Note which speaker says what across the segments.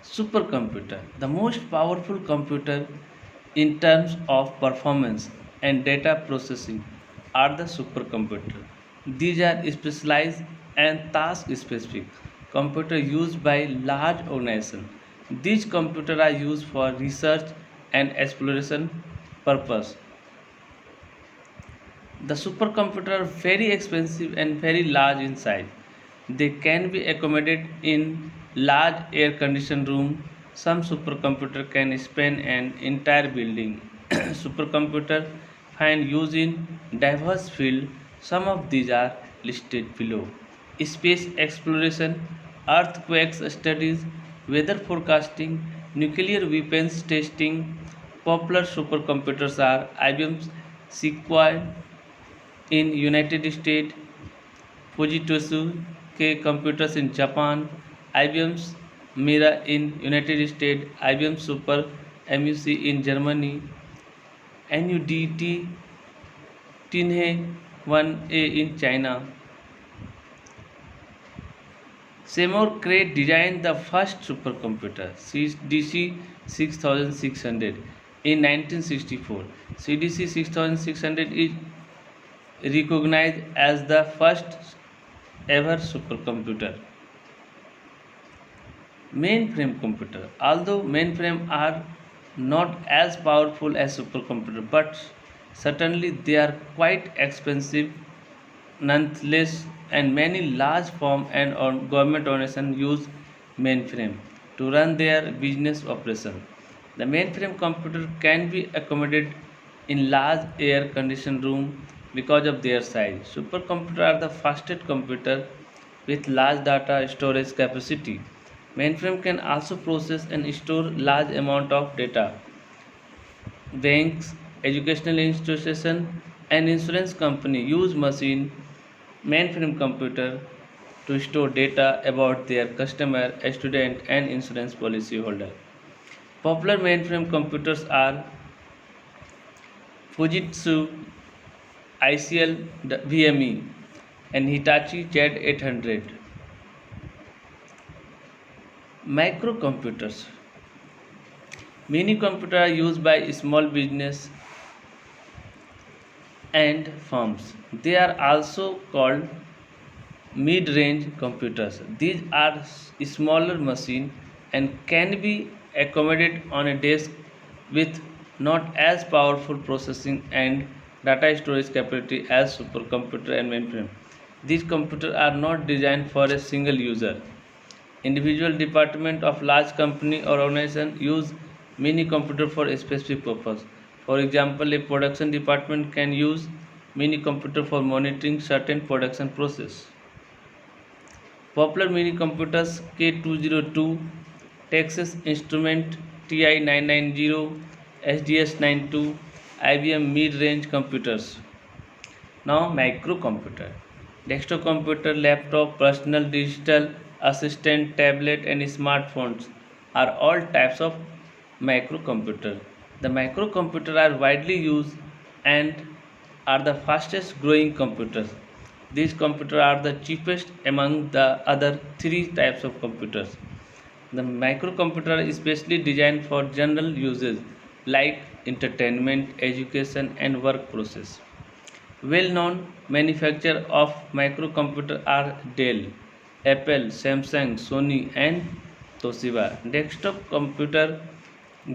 Speaker 1: Supercomputer, the most powerful computer in terms of performance and data processing, are the supercomputer. These are specialized and task specific computers used by large organizations. These computers are used for research and exploration purpose. The supercomputer are very expensive and very large in size. They can be accommodated in large air-conditioned room. Some supercomputer can span an entire building. Supercomputer find use in diverse fields. Some of these are listed below. Space exploration, earthquakes studies, weather forecasting, nuclear weapons testing. Popular supercomputers are IBM Sequoia in United States, Fujitsu K Computers in Japan, IBM's Mira in United States, IBM Super MUC in Germany, NUDT Tinhe 1A in China. Seymour Cray designed the first supercomputer, CDC 6600, in 1964. CDC 6600 is recognized as the first ever supercomputer. Mainframe computer. Although mainframe are not as powerful as supercomputer, but certainly they are quite expensive nonetheless, and many large firm and government organizations use mainframe to run their business operation. The mainframe computer can be accommodated in large air conditioned room because of their size. Supercomputers are the fastest computer with large data storage capacity. Mainframe can also process and store large amount of data. Banks, educational institutions, and insurance company use machine mainframe computer to store data about their customer, student, and insurance policy holder. Popular mainframe computers are Fujitsu ICL VME and Hitachi Z800. Microcomputers. Mini computers are used by small business and firms. They are also called mid-range computers. These are smaller machines and can be accommodated on a desk with not as powerful processing and data storage capability as supercomputer and mainframe. These computers are not designed for a single user. Individual department of large company or organization use mini computer for a specific purpose. For example, a production department can use mini computer for monitoring certain production process. Popular mini computers K202, Texas Instrument TI-990, SDS-92, IBM mid-range computers. Now microcomputer. Desktop computer, laptop, personal digital assistant, tablet and smartphones are all types of microcomputer. The microcomputer are widely used and are the fastest growing computers. These computers are the cheapest among the other three types of computers. The microcomputer is specially designed for general uses like entertainment, education and work process. Well-known manufacturers of microcomputer are Dell, Apple, Samsung, Sony, and Toshiba. Desktop computer,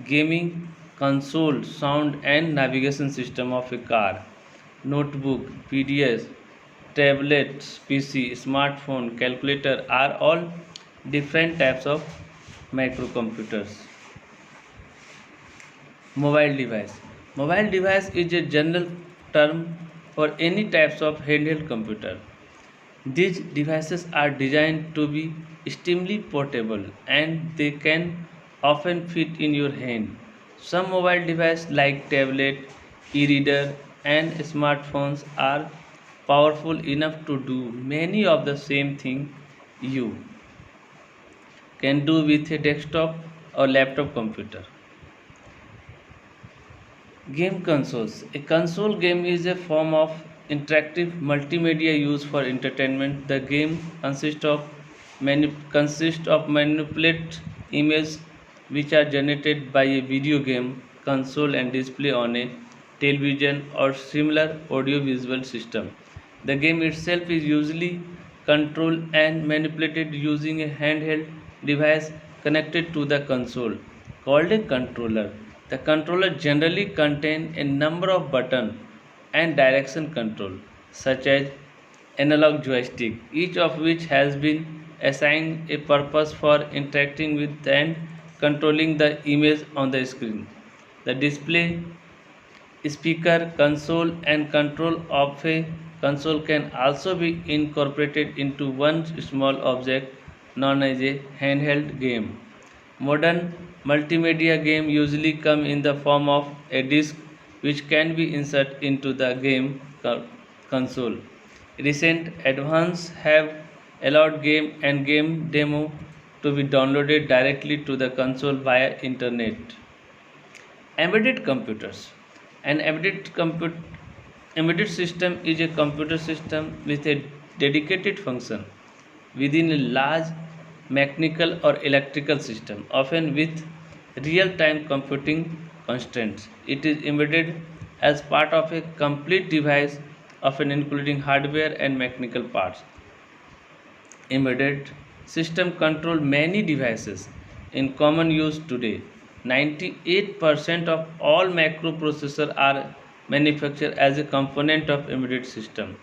Speaker 1: gaming console, sound and navigation system of a car, notebook, PDS, tablets, PC, smartphone, calculator are all different types of microcomputers. Mobile device. Mobile device is a general term for any types of handheld computer. These devices are designed to be extremely portable and they can often fit in your hand. Some mobile devices like tablet, e-reader and smartphones are powerful enough to do many of the same thing you can do with a desktop or laptop computer. Game consoles. A console game is a form of interactive multimedia used for entertainment. The game consists of manipulate images which are generated by a video game console and display on a television or similar audiovisual system. The game itself is usually controlled and manipulated using a handheld device connected to the console called a controller. The controller generally contains a number of buttons and direction control such as analog joystick, each of which has been assigned a purpose for interacting with and controlling the image on the screen. The display, speaker, console, and control of a console can also be incorporated into one small object known as a handheld game. Modern multimedia games usually come in the form of a disc which can be inserted into the game console. Recent advances have allowed game and game demo to be downloaded directly to the console via internet. Embedded computers. An embedded system is a computer system with a dedicated function within a large mechanical or electrical system, often with real time computing constraints. It is embedded as part of a complete device, often including hardware and mechanical parts. Embedded system control many devices in common use today. 98% of all microprocessors are manufactured as a component of embedded system.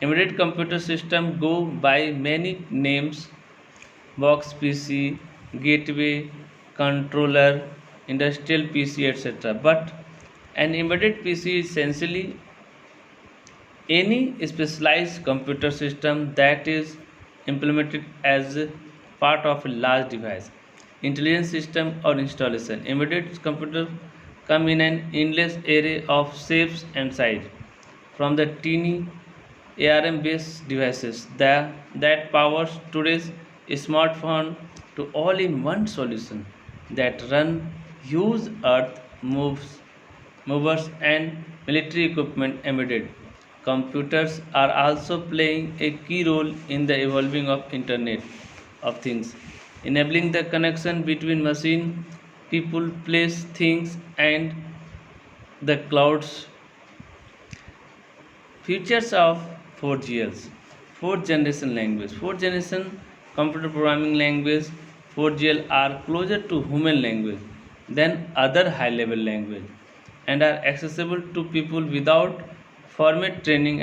Speaker 1: Embedded computer system go by many names: box PC, gateway, controller, industrial PC, etc. But an embedded PC is essentially any specialized computer system that is implemented as a part of a large device, intelligence system, or installation. Embedded computers come in an endless array of shapes and sizes, from the teeny ARM based devices that powers today's smartphone to all in one solution that run huge earth movers and military equipment. Embedded computers are also playing a key role in the evolving of Internet of Things, enabling the connection between machine, people, place, things, and the clouds. Features of 4GLs. Fourth generation language. Fourth generation computer programming language 4GL are closer to human language than other high level language and are accessible to people without formal training